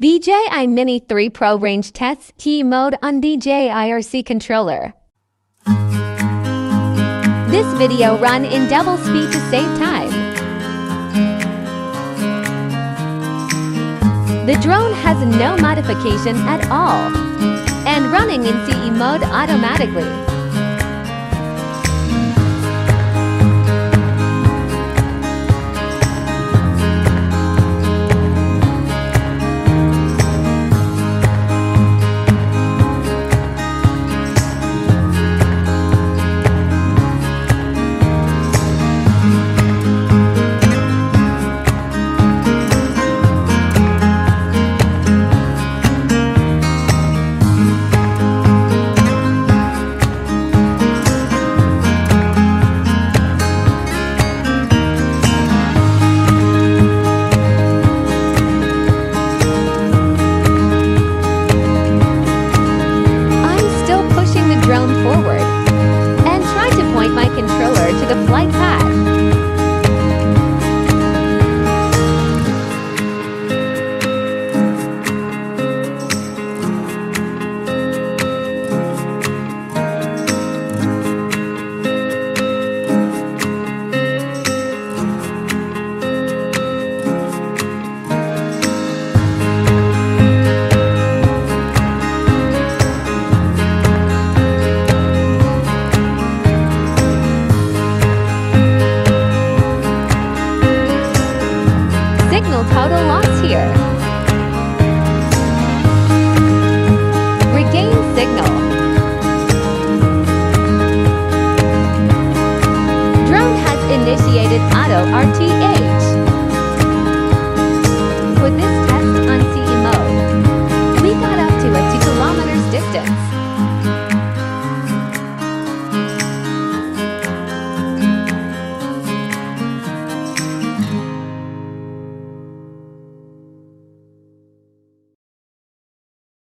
DJI Mini 3 Pro range tests T mode on DJI RC controller. This video run in double speed to save time. The drone has no modification at all and running in CE mode automatically. Drone forward and try to point my controller to the flight path. Signal total loss here. Regain signal. Drone has initiated auto RTA.